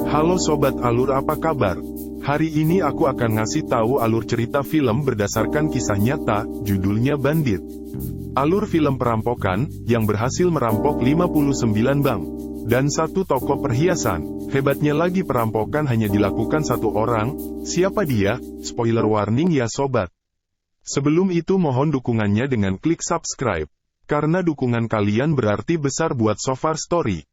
Halo Sobat Alur, apa kabar? Hari ini aku akan ngasih tahu alur cerita film berdasarkan kisah nyata, judulnya Bandit. Alur film perampokan, yang berhasil merampok 59 bank, dan satu toko perhiasan. Hebatnya lagi perampokan hanya dilakukan satu orang, siapa dia? Spoiler warning ya Sobat. Sebelum itu mohon dukungannya dengan klik subscribe. Karena dukungan kalian berarti besar buat Sofar Story.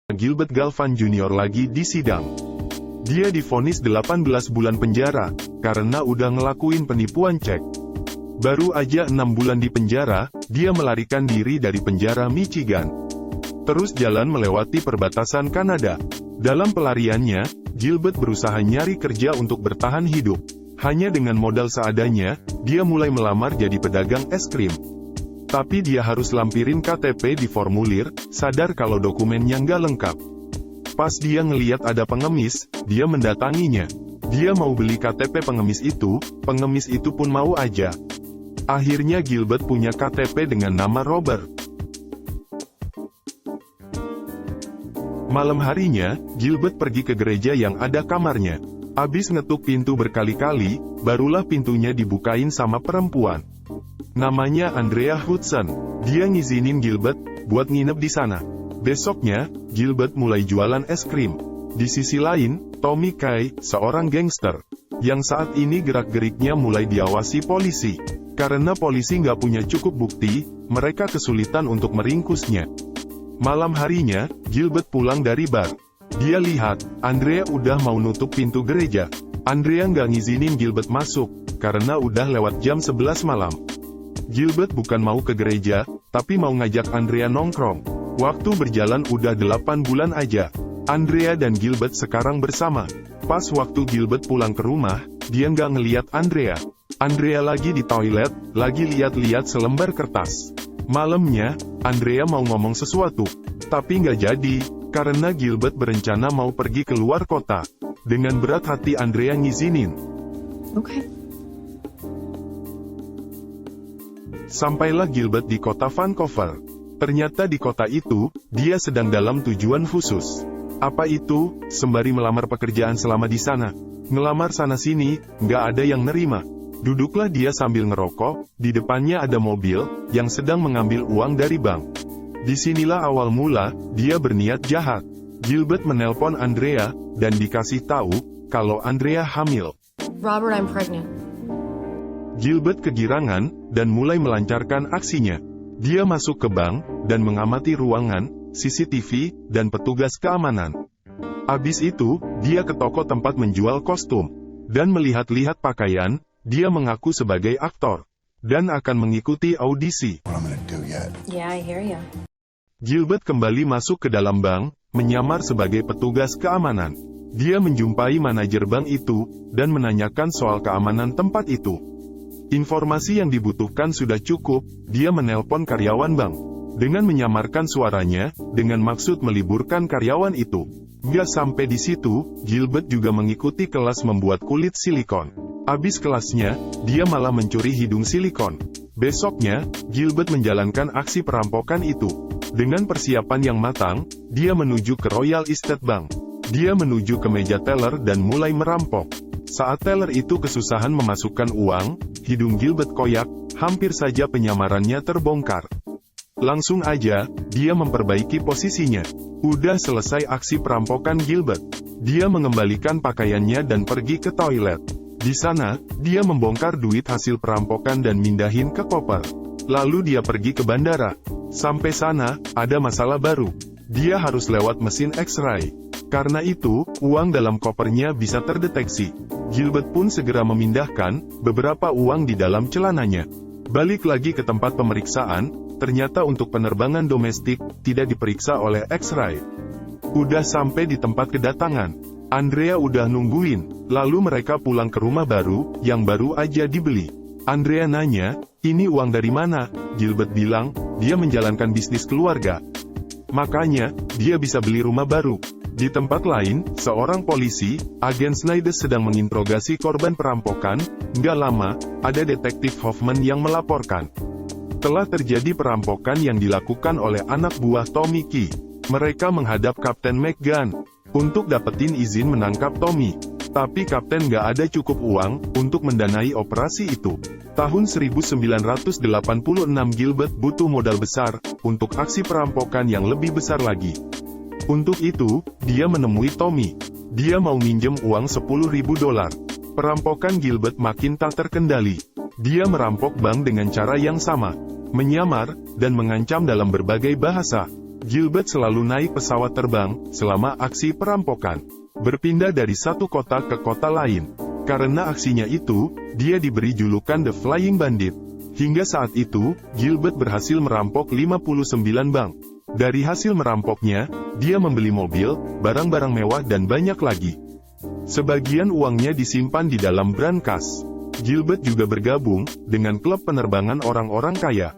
Gilbert Galvan Jr. lagi di sidang. Dia divonis 18 bulan penjara, karena udah ngelakuin penipuan cek. Baru aja 6 bulan di penjara, dia melarikan diri dari penjara Michigan. Terus jalan melewati perbatasan Kanada. Dalam pelariannya, Gilbert berusaha nyari kerja untuk bertahan hidup. Hanya dengan modal seadanya, dia mulai melamar jadi pedagang es krim. Tapi dia harus lampirin KTP di formulir, sadar kalau dokumennya nggak lengkap. Pas dia ngeliat ada pengemis, dia mendatanginya. Dia mau beli KTP pengemis itu pun mau aja. Akhirnya Gilbert punya KTP dengan nama Robert. Malam harinya, Gilbert pergi ke gereja yang ada kamarnya. Abis ngetuk pintu berkali-kali, barulah pintunya dibukain sama perempuan. Namanya Andrea Hudson. Dia ngizinin Gilbert buat nginep di sana. Besoknya, Gilbert mulai jualan es krim. Di sisi lain, Tommy Kay, seorang gangster, yang saat ini gerak-geriknya mulai diawasi polisi. Karena polisi nggak punya cukup bukti, mereka kesulitan untuk meringkusnya. Malam harinya, Gilbert pulang dari bar. Dia lihat, Andrea udah mau nutup pintu gereja. Andrea nggak ngizinin Gilbert masuk, karena udah lewat jam 11 malam. Gilbert bukan mau ke gereja, tapi mau ngajak Andrea nongkrong. Waktu berjalan udah 8 bulan aja. Andrea dan Gilbert sekarang bersama. Pas waktu Gilbert pulang ke rumah, dia nggak ngeliat Andrea. Andrea lagi di toilet, lagi lihat-lihat selembar kertas. Malamnya, Andrea mau ngomong sesuatu, tapi nggak jadi, karena Gilbert berencana mau pergi ke luar kota. Dengan berat hati Andrea ngizinin. Oke. Sampailah Gilbert di kota Vancouver. Ternyata di kota itu, dia sedang dalam tujuan khusus. Apa itu? Sembari melamar pekerjaan selama di sana. Ngelamar sana-sini, nggak ada yang nerima. Duduklah dia sambil ngerokok, di depannya ada mobil, yang sedang mengambil uang dari bank. Disinilah awal mula, dia berniat jahat. Gilbert menelpon Andrea, dan dikasih tahu, kalau Andrea hamil. Robert, I'm pregnant. Gilbert kegirangan, dan mulai melancarkan aksinya. Dia masuk ke bank, dan mengamati ruangan, CCTV, dan petugas keamanan. Abis itu, dia ke toko tempat menjual kostum. Dan melihat-lihat pakaian, dia mengaku sebagai aktor. Dan akan mengikuti audisi. Yeah, I hear ya. Gilbert kembali masuk ke dalam bank, menyamar sebagai petugas keamanan. Dia menjumpai manajer bank itu, dan menanyakan soal keamanan tempat itu. Informasi yang dibutuhkan sudah cukup, dia menelpon karyawan bank. Dengan menyamarkan suaranya, dengan maksud meliburkan karyawan itu. Nggak sampai di situ, Gilbert juga mengikuti kelas membuat kulit silikon. Abis kelasnya, dia malah mencuri hidung silikon. Besoknya, Gilbert menjalankan aksi perampokan itu. Dengan persiapan yang matang, dia menuju ke Royal Estate Bank. Dia menuju ke meja teller dan mulai merampok. Saat teller itu kesusahan memasukkan uang, hidung Gilbert koyak, hampir saja penyamarannya terbongkar. Langsung aja, dia memperbaiki posisinya. Udah selesai aksi perampokan Gilbert. Dia mengembalikan pakaiannya dan pergi ke toilet. Di sana, dia membongkar duit hasil perampokan dan mindahin ke koper. Lalu dia pergi ke bandara. Sampai sana, ada masalah baru. Dia harus lewat mesin X-ray. Karena itu, uang dalam kopernya bisa terdeteksi. Gilbert pun segera memindahkan beberapa uang di dalam celananya. Balik lagi ke tempat pemeriksaan, ternyata untuk penerbangan domestik, tidak diperiksa oleh X-ray. Udah sampai di tempat kedatangan. Andrea udah nungguin, lalu mereka pulang ke rumah baru, yang baru aja dibeli. Andrea nanya, ini uang dari mana? Gilbert bilang, dia menjalankan bisnis keluarga. Makanya, dia bisa beli rumah baru. Di tempat lain, seorang polisi, agen Snyder sedang menginterogasi korban perampokan. Nggak lama, ada detektif Hoffman yang melaporkan. Telah terjadi perampokan yang dilakukan oleh anak buah Tommy Key. Mereka menghadap Kapten McGann. untuk dapetin izin menangkap Tommy. Tapi Kapten nggak ada cukup uang untuk mendanai operasi itu. Tahun 1986 Gilbert butuh modal besar untuk aksi perampokan yang lebih besar lagi. Untuk itu, dia menemui Tommy. Dia mau minjem uang $10.000. Perampokan Gilbert makin tak terkendali. Dia merampok bank dengan cara yang sama, menyamar, dan mengancam dalam berbagai bahasa. Gilbert selalu naik pesawat terbang selama aksi perampokan, berpindah dari satu kota ke kota lain. Karena aksinya itu, dia diberi julukan The Flying Bandit. Hingga saat itu, Gilbert berhasil merampok 59 bank. Dari hasil merampoknya, dia membeli mobil, barang-barang mewah dan banyak lagi. Sebagian uangnya disimpan di dalam brankas. Gilbert juga bergabung dengan klub penerbangan orang-orang kaya.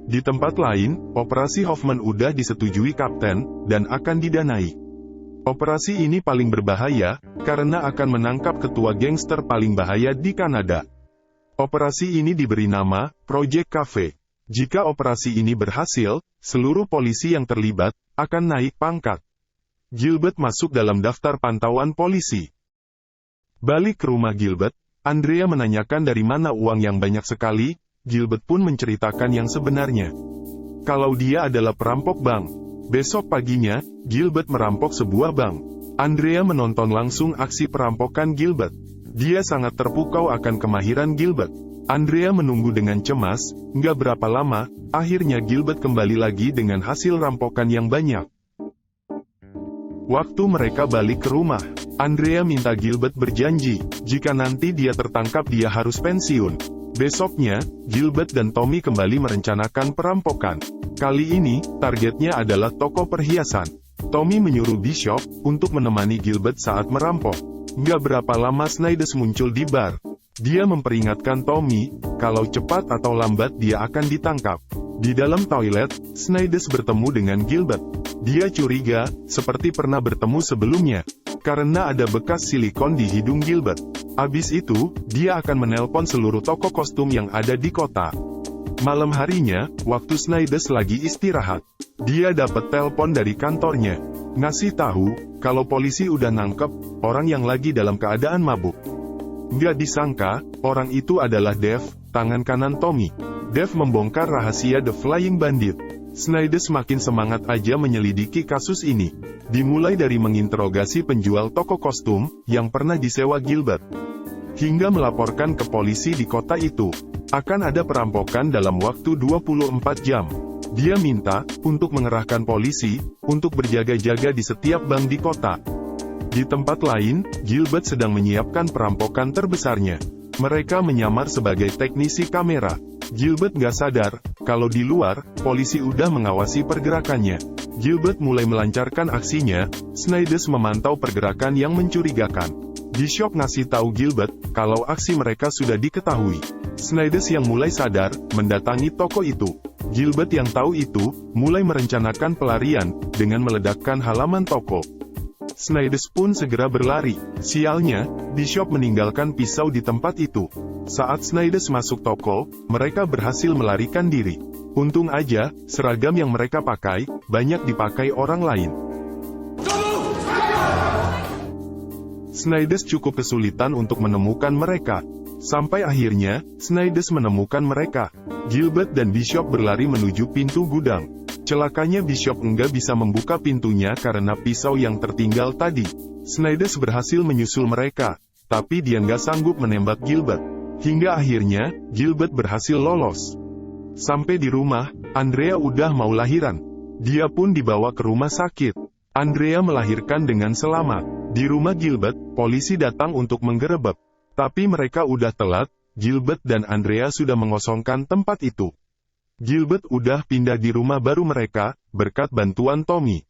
Di tempat lain, operasi Hoffman udah disetujui Kapten, dan akan didanai. Operasi ini paling berbahaya, karena akan menangkap ketua gangster paling bahaya di Kanada. Operasi ini diberi nama, Project Cafe. Jika operasi ini berhasil, seluruh polisi yang terlibat, akan naik pangkat. Gilbert masuk dalam daftar pantauan polisi. Balik ke rumah Gilbert, Andrea menanyakan dari mana uang yang banyak sekali. Gilbert pun menceritakan yang sebenarnya. Kalau dia adalah perampok bank. Besok paginya, Gilbert merampok sebuah bank. Andrea menonton langsung aksi perampokan Gilbert. Dia sangat terpukau akan kemahiran Gilbert. Andrea menunggu dengan cemas. Nggak berapa lama, akhirnya Gilbert kembali lagi dengan hasil rampokan yang banyak. Waktu mereka balik ke rumah, Andrea minta Gilbert berjanji, jika nanti dia tertangkap dia harus pensiun. Besoknya, Gilbert dan Tommy kembali merencanakan perampokan. Kali ini, targetnya adalah toko perhiasan. Tommy menyuruh Bishop untuk menemani Gilbert saat merampok. Nggak berapa lama Snyders muncul di bar. Dia memperingatkan Tommy, kalau cepat atau lambat dia akan ditangkap. Di dalam toilet, Snyders bertemu dengan Gilbert. Dia curiga, seperti pernah bertemu sebelumnya, karena ada bekas silikon di hidung Gilbert. Abis itu, dia akan menelpon seluruh toko kostum yang ada di kota. Malam harinya, waktu Snyders lagi istirahat, dia dapat telepon dari kantornya, ngasih tahu, kalau polisi udah nangkep orang yang lagi dalam keadaan mabuk. Nggak disangka, orang itu adalah Dave, tangan kanan Tommy. Dave membongkar rahasia The Flying Bandit. Snyders makin semangat aja menyelidiki kasus ini. Dimulai dari menginterogasi penjual toko kostum, yang pernah disewa Gilbert. Hingga melaporkan ke polisi di kota itu. Akan ada perampokan dalam waktu 24 jam. Dia minta, untuk mengerahkan polisi, untuk berjaga-jaga di setiap bank di kota. Di tempat lain, Gilbert sedang menyiapkan perampokan terbesarnya. Mereka menyamar sebagai teknisi kamera. Gilbert nggak sadar, kalau di luar, polisi udah mengawasi pergerakannya. Gilbert mulai melancarkan aksinya. Snyders memantau pergerakan yang mencurigakan. Bishop ngasih tahu Gilbert, kalau aksi mereka sudah diketahui. Snyders yang mulai sadar, mendatangi toko itu. Gilbert yang tahu itu, mulai merencanakan pelarian, dengan meledakkan halaman toko. Snyders pun segera berlari. Sialnya, Bishop meninggalkan pisau di tempat itu. Saat Snyders masuk toko, mereka berhasil melarikan diri. Untung aja, seragam yang mereka pakai, banyak dipakai orang lain. Snyders cukup kesulitan untuk menemukan mereka. Sampai akhirnya, Snyders menemukan mereka. Gilbert dan Bishop berlari menuju pintu gudang. Celakanya Bishop enggak bisa membuka pintunya karena pisau yang tertinggal tadi. Snyders berhasil menyusul mereka, tapi dia nggak sanggup menembak Gilbert. Hingga akhirnya, Gilbert berhasil lolos. Sampai di rumah, Andrea udah mau lahiran. Dia pun dibawa ke rumah sakit. Andrea melahirkan dengan selamat. Di rumah Gilbert, polisi datang untuk menggerebek. Tapi mereka udah telat, Gilbert dan Andrea sudah mengosongkan tempat itu. Gilbert udah pindah di rumah baru mereka, berkat bantuan Tommy.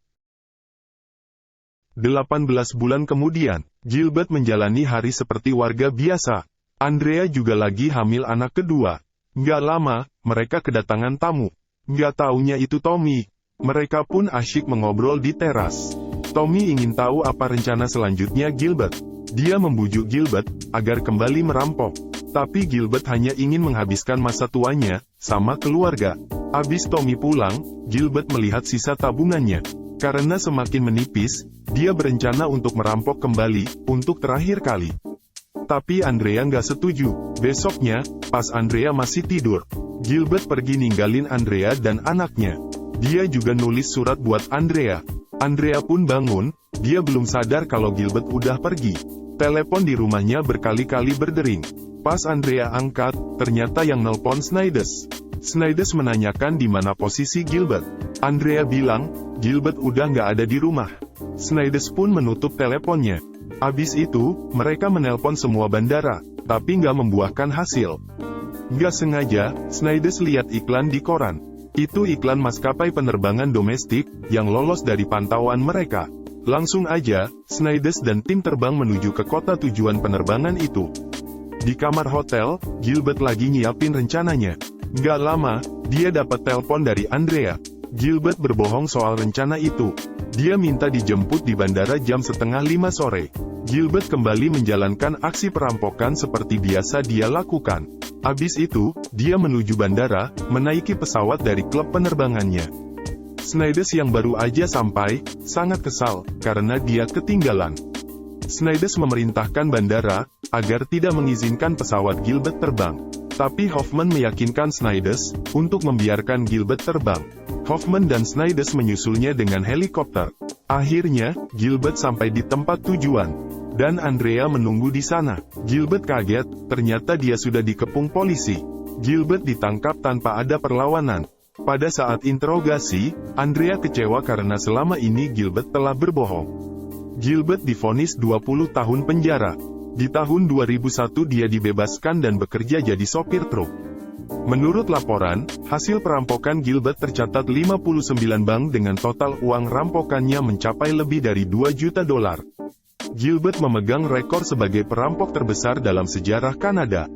18 bulan kemudian, Gilbert menjalani hari seperti warga biasa. Andrea juga lagi hamil anak kedua. Nggak lama, mereka kedatangan tamu. Nggak taunya itu Tommy. Mereka pun asyik mengobrol di teras. Tommy ingin tahu apa rencana selanjutnya Gilbert. Dia membujuk Gilbert, agar kembali merampok. Tapi Gilbert hanya ingin menghabiskan masa tuanya, sama keluarga. Abis Tommy pulang, Gilbert melihat sisa tabungannya. Karena semakin menipis, dia berencana untuk merampok kembali, untuk terakhir kali. Tapi Andrea nggak setuju. Besoknya, pas Andrea masih tidur, Gilbert pergi ninggalin Andrea dan anaknya. Dia juga nulis surat buat Andrea. Andrea pun bangun, dia belum sadar kalau Gilbert udah pergi. Telepon di rumahnya berkali-kali berdering. Pas Andrea angkat, ternyata yang nelpon Snyders. Snyders menanyakan di mana posisi Gilbert. Andrea bilang, Gilbert udah nggak ada di rumah. Snyders pun menutup teleponnya. Abis itu, mereka menelpon semua bandara, tapi nggak membuahkan hasil. Nggak sengaja, Snyders lihat iklan di koran. Itu iklan maskapai penerbangan domestik, yang lolos dari pantauan mereka. Langsung aja, Snyders dan tim terbang menuju ke kota tujuan penerbangan itu. Di kamar hotel, Gilbert lagi nyiapin rencananya. Nggak lama, dia dapat telepon dari Andrea. Gilbert berbohong soal rencana itu. Dia minta dijemput di bandara jam 4:30 sore. Gilbert kembali menjalankan aksi perampokan seperti biasa dia lakukan. Abis itu, dia menuju bandara, menaiki pesawat dari klub penerbangannya. Snyders yang baru aja sampai, sangat kesal, karena dia ketinggalan. Snyders memerintahkan bandara, agar tidak mengizinkan pesawat Gilbert terbang. Tapi Hoffman meyakinkan Snyders, untuk membiarkan Gilbert terbang. Hoffman dan Snyders menyusulnya dengan helikopter. Akhirnya, Gilbert sampai di tempat tujuan. Dan Andrea menunggu di sana. Gilbert kaget, ternyata dia sudah dikepung polisi. Gilbert ditangkap tanpa ada perlawanan. Pada saat interogasi, Andrea kecewa karena selama ini Gilbert telah berbohong. Gilbert divonis 20 tahun penjara. Di tahun 2001 dia dibebaskan dan bekerja jadi sopir truk. Menurut laporan, hasil perampokan Gilbert tercatat 59 bank dengan total uang rampokannya mencapai lebih dari $2 juta. Gilbert memegang rekor sebagai perampok terbesar dalam sejarah Kanada.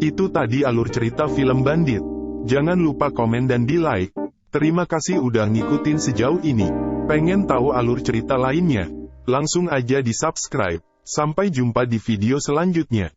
Itu tadi alur cerita film Bandit. Jangan lupa komen dan di-like. Terima kasih udah ngikutin sejauh ini. Pengen tahu alur cerita lainnya? Langsung aja di-subscribe. Sampai jumpa di video selanjutnya.